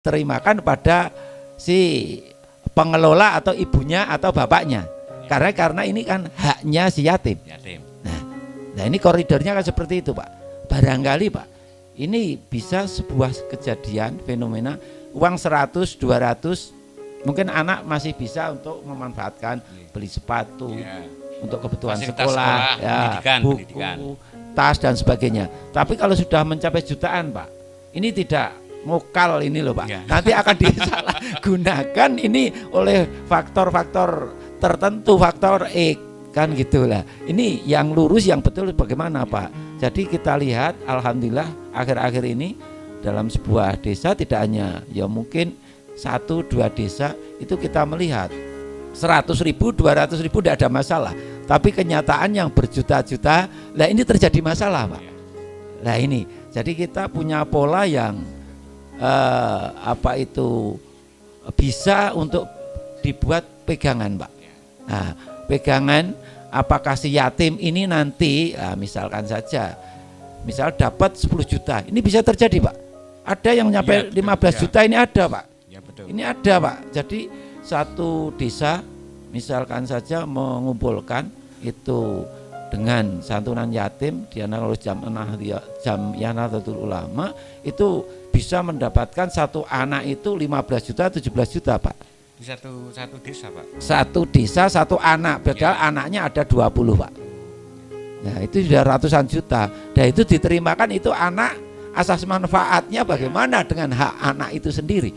terimakan pada si pengelola atau ibunya atau bapaknya. Karena ini kan haknya si yatim. Nah ini koridornya kan seperti itu Pak. Barangkali Pak, ini bisa sebuah kejadian fenomena uang 100, 200 mungkin anak masih bisa untuk memanfaatkan beli sepatu untuk kebutuhan sekolah, buku, tas dan sebagainya. Tapi kalau sudah mencapai jutaan Pak, ini tidak ngokal ini loh Pak. Nanti akan disalahgunakan ini oleh faktor-faktor tertentu, faktor kan gitulah. Ini yang lurus yang betul bagaimana Pak? Jadi kita lihat alhamdulillah akhir-akhir ini dalam sebuah desa tidak hanya ya mungkin 1-2 desa itu kita melihat 100.000, 200.000 tidak ada masalah. Tapi kenyataan yang berjuta-juta, lah ini terjadi masalah Pak. Nah ini, jadi kita punya pola yang bisa untuk dibuat pegangan Pak. Nah, pegangan apakah si yatim ini nanti misalkan saja misal dapat 10 juta ini bisa terjadi Pak, ada yang nyampe 15 juta ini ada Pak, ini ada Pak. Jadi satu desa misalkan saja mengumpulkan itu dengan santunan yatim dianakan oleh Jam'iyatul Ulama itu bisa mendapatkan satu anak itu 15 juta 17 juta Pak. Di satu desa Pak. Satu desa satu anak, padahal anaknya ada 20 Pak. Nah itu sudah ratusan juta. Dan itu diterimakan itu anak asas manfaatnya bagaimana dengan hak anak itu sendiri.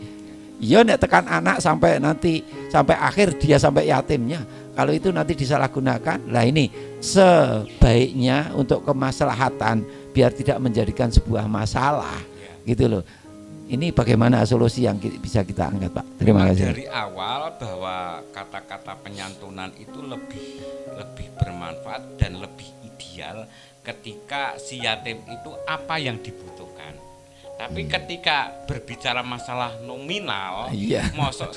Ya nek tekan anak sampai nanti sampai akhir dia sampai yatimnya. Kalau itu nanti disalahgunakan, lah ini sebaiknya untuk kemaslahatan biar tidak menjadikan sebuah masalah, gitu loh. Ini bagaimana solusi yang bisa kita angkat Pak? Terima kasih. Dari awal bahwa kata-kata penyantunan itu lebih bermanfaat dan lebih ideal ketika si yatim itu apa yang dibutuhkan. Tapi ketika berbicara masalah nominal, mosok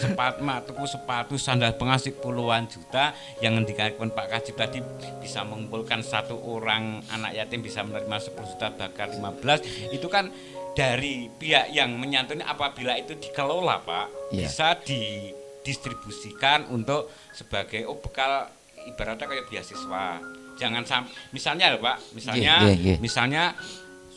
sepatu sandal pengasih puluhan juta yang dikatakan Pak Kajib tadi bisa mengumpulkan satu orang anak yatim bisa menerima 10 juta bahkan 15, itu kan dari pihak yang menyantuni apabila itu dikelola Pak, bisa didistribusikan untuk sebagai bekal ibaratnya kayak beasiswa. Jangan sampai misalnya Pak, misalnya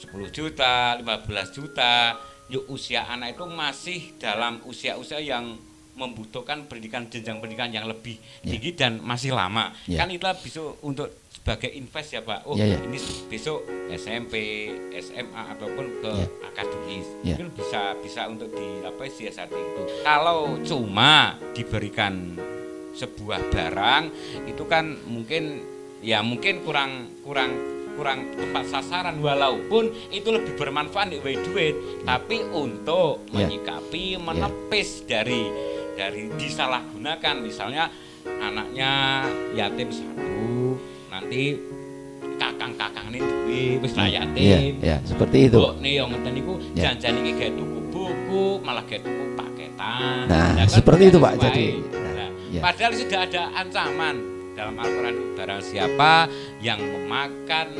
10 juta, 15 juta, yuk usia anak itu masih dalam usia-usia yang membutuhkan pendidikan jenjang pendidikan yang lebih tinggi dan masih lama. Kan itu bisa untuk sebagai invest ya Pak. Ini besok SMP, SMA ataupun ke akademis. Itu bisa untuk disiasati itu. Kalau cuma diberikan sebuah barang itu kan mungkin kurang tepat sasaran, walaupun itu lebih bermanfaat di duit, tapi untuk menyikapi menepis dari disalahgunakan, misalnya anaknya yatim satu, nanti kakang-kakang ini duit wis yatim. Seperti itu. Nih yang ngeten niku janjane iki gawe tuku buku, malah gawe tuku paketan. Nah, seperti itu Pak. Jadi padahal sudah ada ancaman dalam Al-Quran, barang siapa yang memakan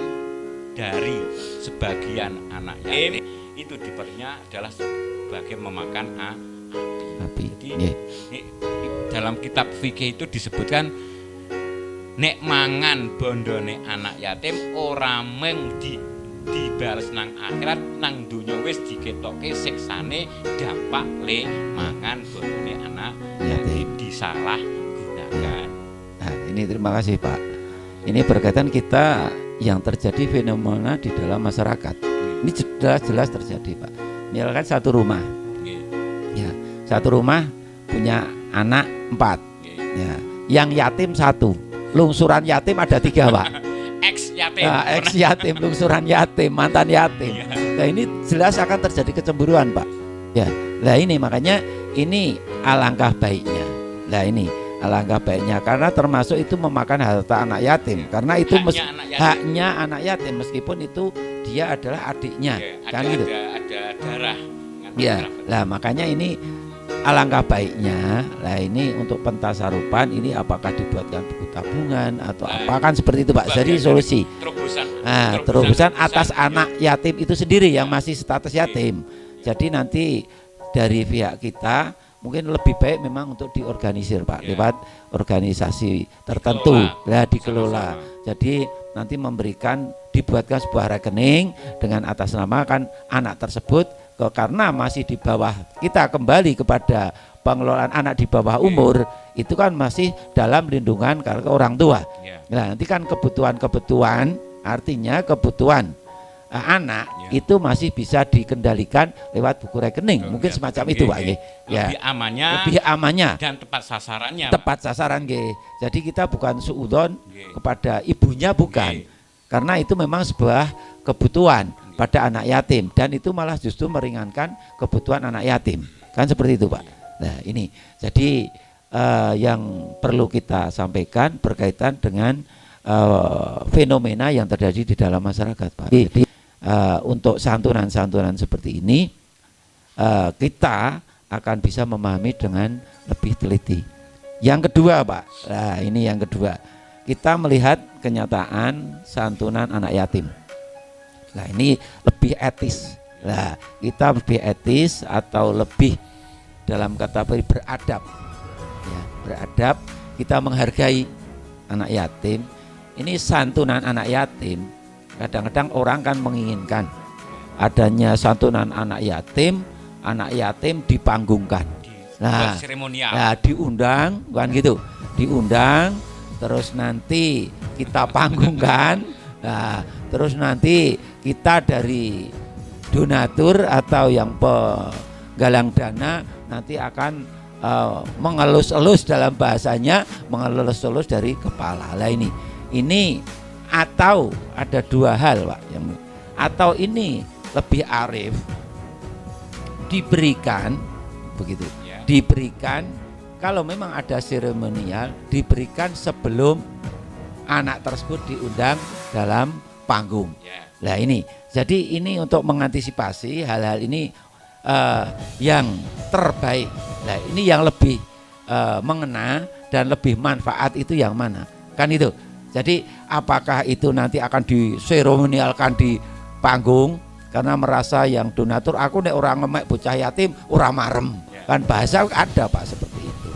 dari sebagian anak yatim itu diberinya adalah sebagai memakan api. Jadi dalam kitab fikih itu disebutkan nek mangan bondone anak yatim ora mung dibales nang akhirat, nang dunya wis diketoke siksane dampak le mangan bondone anak yatim disalahgunakan. Nah, ini terima kasih Pak. Ini berkaitan kita yang terjadi fenomena di dalam masyarakat. Ini jelas terjadi Pak. Misalkan satu rumah, satu rumah punya anak 4, yang yatim 1, lungsuran yatim ada 3 Pak. Ex yatim, lungsuran yatim, mantan yatim. Nah ini jelas akan terjadi kecemburuan Pak. Nah ini makanya ini alangkah baiknya. Nah ini alangkah baiknya karena termasuk itu memakan harta anak yatim, karena itu haknya anak yatim meskipun itu dia adalah adiknya, kan gitu. Ada darah. Lah makanya ini alangkah baiknya. Lah ini untuk pentasarupan ini apakah dibuatkan buku tabungan atau apa kan seperti itu Pak. Jadi solusi. Terobosan atas anak yatim itu sendiri yang masih status yatim. Jadi nanti dari pihak kita mungkin lebih baik memang untuk diorganisir Pak, lewat organisasi tertentu, dikelola. Jadi nanti dibuatkan sebuah rekening dengan atas nama kan anak tersebut, karena masih di bawah, kita kembali kepada pengelolaan anak di bawah umur, itu kan masih dalam lindungan karena orang tua. Nah nanti kan kebutuhan artinya kebutuhan anak itu masih bisa dikendalikan lewat buku rekening, mungkin semacam itu Pak. Lebih amannya dan tepat sasarannya. Tepat sasaran Jadi kita bukan suudon kepada ibunya, bukan, karena itu memang sebuah kebutuhan pada anak yatim, dan itu malah justru meringankan kebutuhan anak yatim, kan seperti itu Pak. Nah ini jadi yang perlu kita sampaikan berkaitan dengan fenomena yang terjadi di dalam masyarakat Pak. Jadi untuk santunan-santunan seperti ini kita akan bisa memahami dengan lebih teliti. Yang kedua Pak, nah ini yang kedua, kita melihat kenyataan santunan anak yatim. Nah ini lebih etis. Nah kita lebih etis atau lebih dalam kata beradab, beradab, kita menghargai anak yatim. Ini santunan anak yatim, kadang-kadang orang kan menginginkan adanya santunan anak yatim dipanggungkan, diundang kan gitu, diundang terus nanti kita panggungkan, terus nanti kita dari donatur atau yang penggalang dana nanti akan mengelus-elus, dalam bahasanya mengelus-elus dari kepala. Lah ini atau ada dua hal Pak, atau ini lebih arif, diberikan begitu, diberikan kalau memang ada seremonial, diberikan sebelum anak tersebut diundang dalam panggung. Nah ini, jadi ini untuk mengantisipasi hal-hal ini yang terbaik. Nah ini yang lebih mengena dan lebih manfaat itu yang mana, kan itu. Jadi apakah itu nanti akan diseremonialkan di panggung karena merasa yang donatur, aku nek orang ngemek bocah yatim ora marem, kan bahasa ada Pak seperti itu.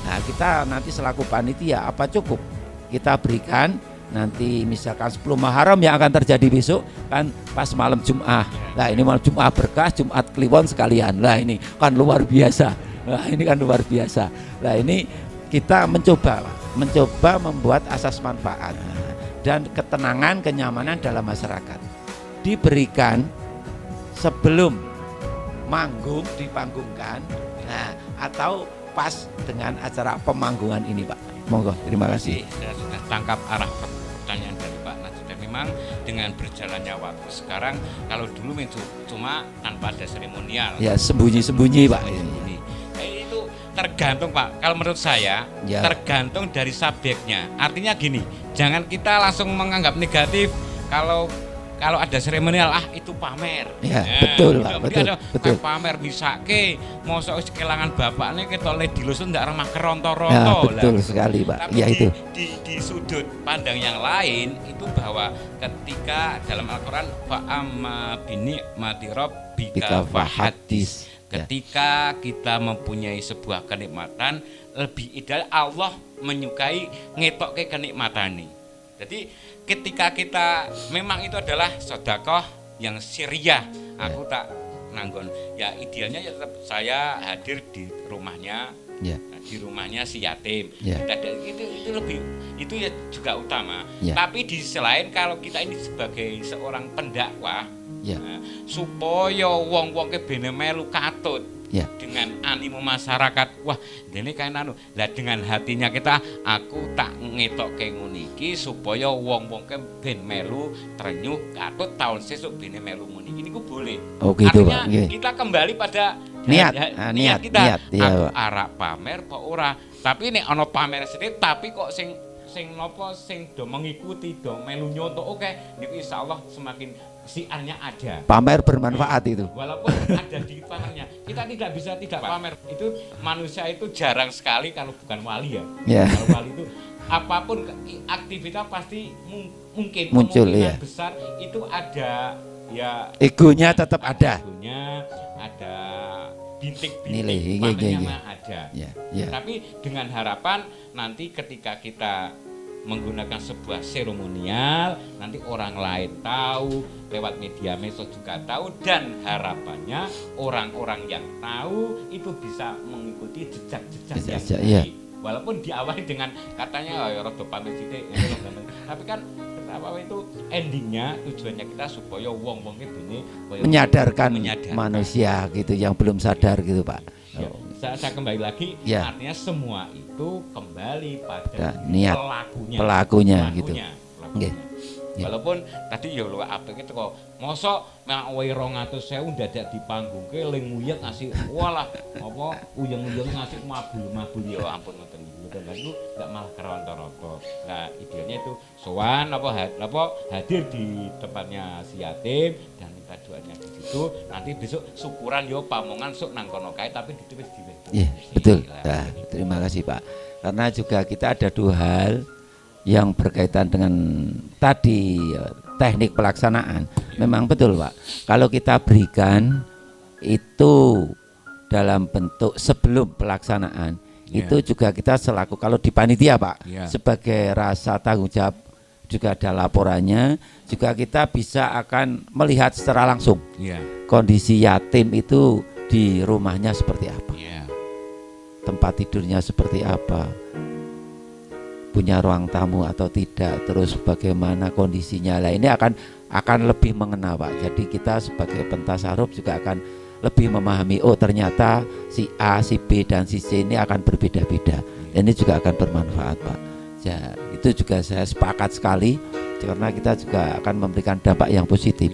Nah kita nanti selaku panitia apa cukup kita berikan nanti misalkan 10 Muharram yang akan terjadi besok kan pas malam Jumat. Nah ini malam Jumat berkah, Jumat Kliwon sekalian. Nah ini kan luar biasa. Nah ini kan luar biasa. Nah ini kita mencoba membuat asas manfaat dan ketenangan, kenyamanan dalam masyarakat diberikan sebelum manggung, dipanggungkan, atau pas dengan acara pemanggungan ini Pak. Monggo, terima kasih. Sudah tangkap arah pertanyaan dari Pak Najib. Dan memang dengan berjalannya waktu sekarang, kalau dulu cuma tanpa ada seremonial, sembunyi-sembunyi Pak. Itu tergantung Pak, kalau menurut saya tergantung dari subjeknya. Artinya gini, jangan kita langsung menganggap negatif kalau ada seremonial, itu pamer. Betul Pak, betul. Pamer bisa mosok kelangan bapaknya kita le dilusun ndak remah keronto-ronto. Betul sekali Pak. Tapi di sudut pandang yang lain itu bahwa ketika dalam Al-Qur'an fa'amma binikmati rabbika fahadits, ketika kita mempunyai sebuah kenikmatan, lebih ideal Allah menyukai ngetokke kenikmatan ini. Jadi ketika kita memang itu adalah sedekah yang siriyah, aku tak nanggon. Ya idealnya ya tetap saya hadir di rumahnya, di rumahnya si yatim. Itu lebih, itu ya juga utama. Tapi di sisi lain kalau kita ini sebagai seorang pendakwah, supaya wong-wong ke bene melu katut dengan animo masyarakat, wah dene kae anu. Lah dengan hatinya kita, aku tak ngetokke ngono iki supaya wong-wong ke ben melu trenyuh katut tahun sesuk bene melu ngono iki niku boleh. Gitu, artinya Pak. Kita kembali pada niat kita. Aku arek pamer apa ora. Tapi nek ana pamer sithik tapi kok sing napa sing do mengikuti do melu nyontok, niku insyaallah semakin siarnya ada. Pamer bermanfaat itu. Walaupun ada di pamernya, kita tidak bisa tidak pamer. Itu manusia itu jarang sekali kalau bukan wali ya. Kalau wali itu apapun aktivitas pasti mungkin muncul besar itu ada egonya tetap ada. Egonya ada bintik-bintik panennya ada. Ya. Tapi dengan harapan nanti ketika kita menggunakan sebuah seremonial, nanti orang lain tahu, lewat media medsos juga tahu, dan harapannya orang-orang yang tahu itu bisa mengikuti jejak-jejak yang baik. Walaupun diawali dengan katanya ya rada pamit sithik, tapi kan apa itu endingnya tujuannya kita supaya wong-wong ini menyadarkan manusia gitu yang belum sadar gitu Pak. Ya, saya kembali lagi, artinya semua itu kembali pada niat pelakunya gitu. Pelakunya. Walaupun tadi ya lu apik itu kok mosok mek wae 200.000 dadak dipanggungke ling nguyet ngasih walah apa uyeng-uyeng ngasih mabul-mabul ya ampun ngoten niku. Dan itu enggak malah kerontor-rontor. Nah, idealnya itu sowan apa hadir di tempatnya si yatim dan minta doanya di situ. Nanti besok syukuran yo pamongan sok nang kono kae tapi ditulis dhewe. Iya, betul. Nah, terima kasih Pak. Karena juga kita ada dua hal yang berkaitan dengan tadi teknik pelaksanaan. Memang betul Pak, kalau kita berikan itu dalam bentuk sebelum pelaksanaan, itu juga kita selaku kalau di panitia Pak, sebagai rasa tanggung jawab, juga ada laporannya, juga kita bisa akan melihat secara langsung kondisi yatim itu di rumahnya seperti apa, tempat tidurnya seperti apa, punya ruang tamu atau tidak, terus bagaimana kondisinya. Lah ini akan lebih mengena Pak. Jadi kita sebagai pentasaruf juga akan lebih memahami, oh ternyata si A, si B dan si C ini akan berbeda-beda. Ini juga akan bermanfaat Pak. Ya, itu juga saya sepakat sekali karena kita juga akan memberikan dampak yang positif.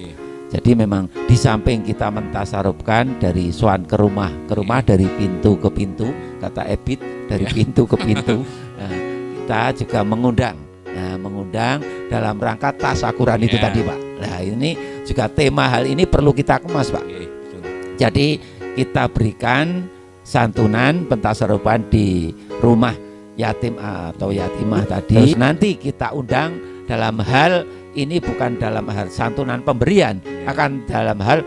Jadi memang di samping kita mentasarufkan dari soan ke rumah, dari pintu ke pintu, kata Ebit dari pintu ke pintu. Nah, kita juga mengundang dalam rangka tasakuran itu tadi Pak. Nah ini juga tema hal ini perlu kita kemas Pak. Jadi kita berikan santunan pentasarufan di rumah yatim atau yatimah tadi. Terus nanti kita undang dalam hal ini bukan dalam hal santunan pemberian, akan dalam hal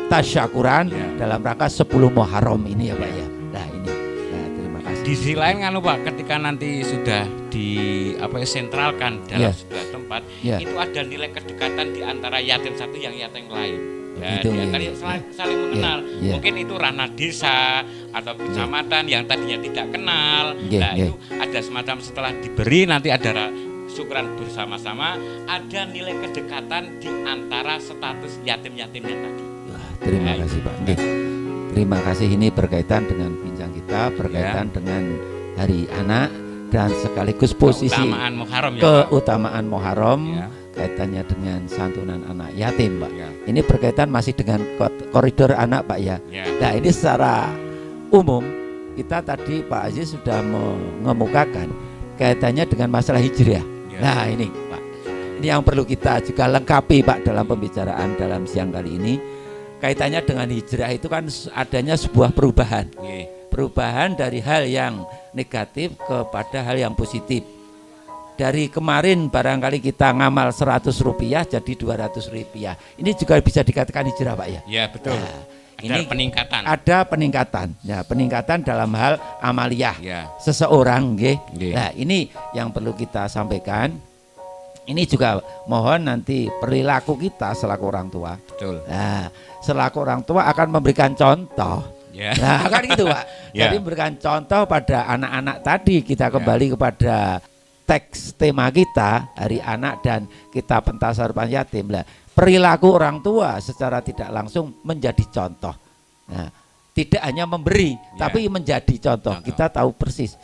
tasyakuran dalam rangka 10 Muharram ini ya Pak ya. Nah ini. Di sisi lain kan Pak, ketika nanti sudah sentralkan dalam sebuah tempat, itu ada nilai kedekatan di antara yatim satu yang yatim lain. Nah, saling mengenal. Mungkin itu ranah desa atau kecamatan yang tadinya tidak kenal. Nah itu ada semacam setelah diberi nanti ada syukuran bersama-sama, ada nilai kedekatan di antara status yatim-yatimnya tadi. Terima kasih Pak. Terima kasih, ini berkaitan dengan bincang kita, berkaitan dengan Hari Anak dan sekaligus posisi keutamaan Muharram, kaitannya dengan santunan anak yatim Pak. Ini berkaitan masih dengan koridor anak Pak ya. Nah ini secara umum kita tadi Pak Aziz sudah mengemukakan kaitannya dengan masalah hijriah. Nah ini Pak, ini yang perlu kita juga lengkapi Pak dalam pembicaraan dalam siang kali ini. Kaitannya dengan hijrah itu kan adanya sebuah perubahan. Perubahan dari hal yang negatif kepada hal yang positif. Dari kemarin barangkali kita ngamal 100 rupiah jadi 200 rupiah. Ini juga bisa dikatakan hijrah Pak ya? Ya betul. Nah, ini peningkatan. Ada peningkatan. Ya, peningkatan dalam hal amaliyah seseorang. Nah ini yang perlu kita sampaikan. Ini juga mohon nanti perilaku kita selaku orang tua. Betul. Nah, selaku orang tua akan memberikan contoh. Nah, kan gitu Pak. Jadi memberikan contoh pada anak-anak tadi. Kita kembali kepada teks tema kita Hari Anak dan kita pentasarufan yatim. Lah, perilaku orang tua secara tidak langsung menjadi contoh. Nah, tidak hanya memberi, tapi menjadi contoh. Kita tahu persis.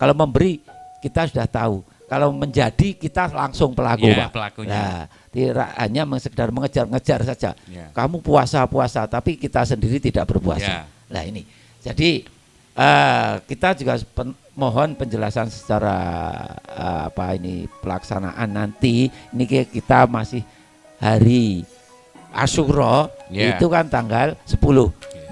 Kalau memberi kita sudah tahu. Kalau menjadi kita langsung pelaku Pak. Nah, tidak hanya sekedar mengejar-ngejar saja. Kamu puasa-puasa tapi kita sendiri tidak berpuasa. Nah ini. Jadi kita juga mohon penjelasan secara pelaksanaan nanti. Ini kita masih hari Asyura, itu kan tanggal 10.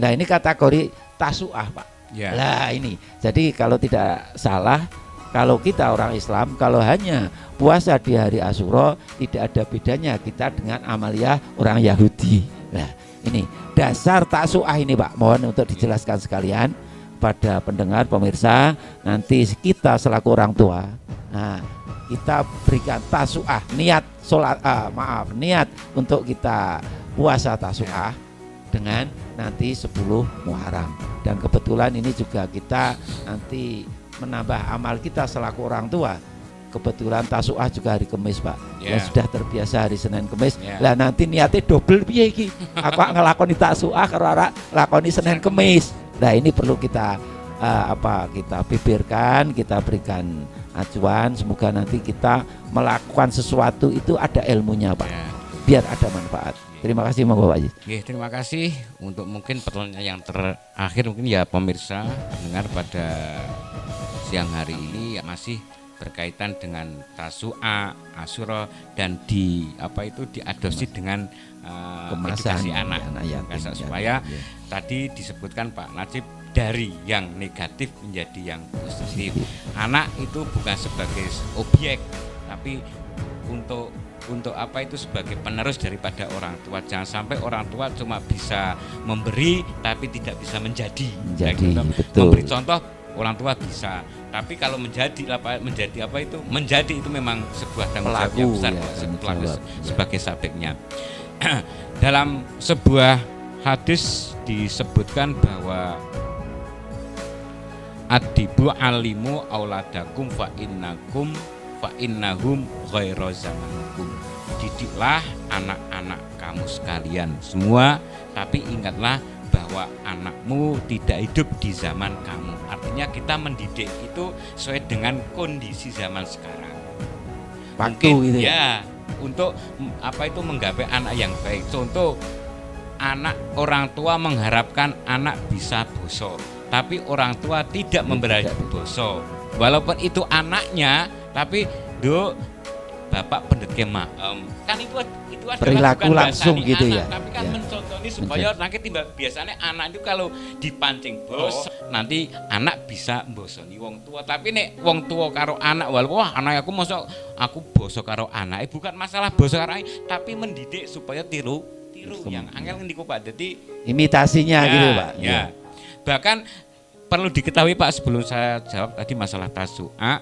Nah ini kategori tasu'ah Pak. Nah ini. Jadi kalau tidak salah, kalau kita orang Islam, kalau hanya puasa di hari Asyura, tidak ada bedanya kita dengan amaliyah orang Yahudi. Nah, Ini dasar taksuah ini Pak, mohon untuk dijelaskan sekalian pada pendengar pemirsa. Nanti kita selaku orang tua, nah kita berikan taksuah, niat sholat, niat untuk kita puasa taksuah dengan nanti 10 Muharram. Dan kebetulan ini juga kita nanti menambah amal kita selaku orang tua. Kebetulan tasuah juga hari Kamis Pak. Ya sudah terbiasa hari Senin Kamis. Lah nanti niatnya double piye iki? Aku ngelakoni tasuah karo arek lakoni Senin Kamis. Nah ini perlu kita kita pipirkan, kita berikan acuan. Semoga nanti kita melakukan sesuatu itu ada ilmunya Pak. Biar ada manfaat. Terima kasih monggo Pak Haji. Terima kasih untuk mungkin pertanyaan yang terakhir mungkin ya pemirsa mendengar pada siang hari ini masih berkaitan dengan tasu'a, asyura dan diadopsi dengan edukasi anak supaya tadi disebutkan Pak Najib dari yang negatif menjadi yang positif. Anak itu bukan sebagai objek tapi untuk sebagai penerus daripada orang tua. Jangan sampai orang tua cuma bisa memberi tapi tidak bisa menjadi memberi contoh. Orang tua bisa, tapi kalau menjadi itu memang sebuah tanggung jawab yang besar sebagai subjeknya. Dalam sebuah hadis disebutkan bahwa adibu alimu auladakum fa innahum ghairu zamanikum. Didiklah anak-anak kamu sekalian semua, tapi ingatlah bahwa anakmu tidak hidup di zaman kamu. Artinya kita mendidik itu sesuai dengan kondisi zaman sekarang. Mungkin ya untuk menggapai anak yang baik. Contoh, anak orang tua mengharapkan anak bisa boso, tapi orang tua tidak memberi boso. Walaupun itu anaknya, tapi Bapak pendeknya kan itu adalah perilaku langsung gitu anak, ya. Tapi kan mencontohnya supaya nanti biasanya anak itu kalau dipancing bos, nanti anak bisa mbosoni wong tua. Tapi nek wong tua karo anak walaupun anak aku mosok aku boso karo anak, bukan masalah boso karo anak, tapi mendidik supaya tiru yang angel ngendiko Pak. Jadi imitasinya gitu Pak. Ya. Bahkan perlu diketahui Pak sebelum saya jawab tadi masalah tasu'a,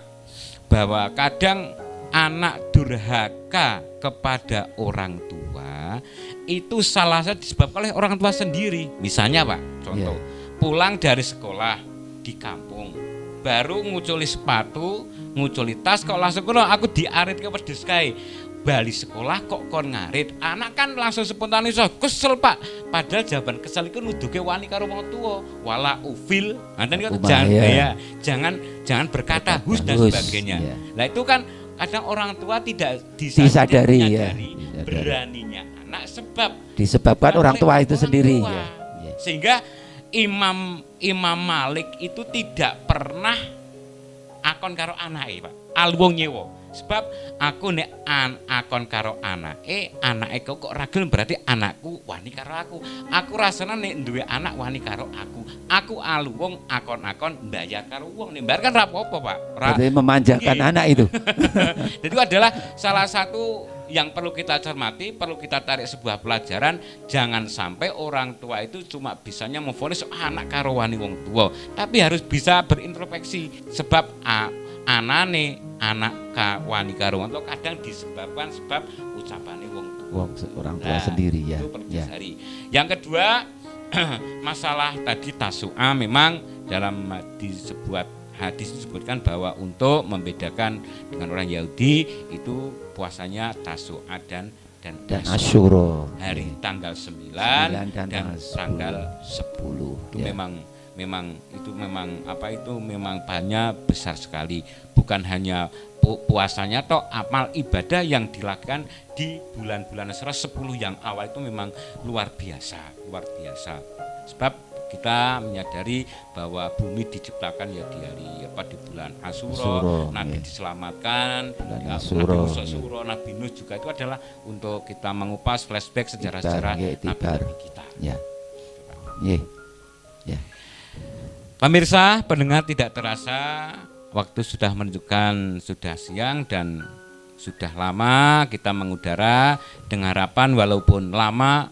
bahwa kadang anak durhaka kepada orang tua itu salah satu disebabkan oleh orang tua sendiri. Misalnya Pak, contoh pulang dari sekolah di kampung, baru nguculi sepatu, nguculi tas, kok langsung aku diarit ke pedes kae. Bali sekolah kok kon ngarit. Anak kan langsung spontan iso kesel Pak. Padahal jawaban kesel itu nuduke wani karo wong tuwa. Wala ufil. Nanti kan jangan berkata hus dan sebagainya. Nah itu kan kadang orang tua tidak disadari beraninya anak disebabkan orang tua itu sendiri. Sehingga Imam Malik itu tidak pernah akon karo anake Pak. Alwong nyewa. Sebab aku nek akon karo anake kok ragil berarti anakku wani karo aku. Aku rasanya nek duwe anak wani karo aku. Aku alu wong akon-akon mbayar karo wong. Nek mbayar kan ra apa-apa Pak. Berarti memanjakan anak itu. Jadi itu adalah salah satu yang perlu kita cermati, perlu kita tarik sebuah pelajaran. Jangan sampai orang tua itu cuma bisanya memvonis anak karo wani wong tua, tapi harus bisa berintrospeksi. Sebab anak wani karo wong tua kadang disebabkan sebab ucapane wong orang tua sendiri ya. Itu perlu dicari. Yang kedua masalah tadi tasu'a, memang dalam di sebuah hadis disebutkan bahwa untuk membedakan dengan orang Yahudi itu puasanya tasu'a dan Asyura hari tanggal 9 dan tanggal 10. Itu memang banyak besar sekali. Bukan hanya puasanya toh, amal ibadah yang dilakukan di bulan-bulan 10 yang awal itu memang luar biasa. Sebab kita menyadari bahwa bumi diciptakan ya di bulan Asyura, Nabi diselamatkan, Nabi Nuh juga itu adalah untuk kita mengupas flashback sejarah-sejarah Nabi kita. Pemirsa, pendengar, tidak terasa waktu sudah menunjukkan sudah siang dan sudah lama kita mengudara dengan harapan walaupun lama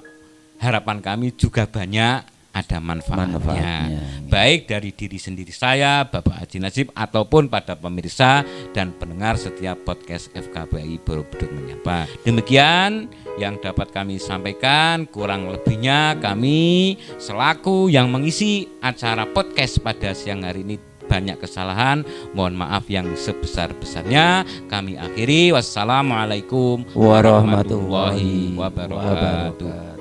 harapan kami juga banyak ada manfaatnya. Baik dari diri sendiri saya, Bapak Haji Najib, ataupun pada pemirsa dan pendengar setiap podcast FKBI Borobudur Menyapa. Demikian yang dapat kami sampaikan, kurang lebihnya kami selaku yang mengisi acara podcast pada siang hari ini banyak kesalahan, mohon maaf yang sebesar-besarnya. Kami akhiri, wassalamualaikum warahmatullahi wabarakatuh.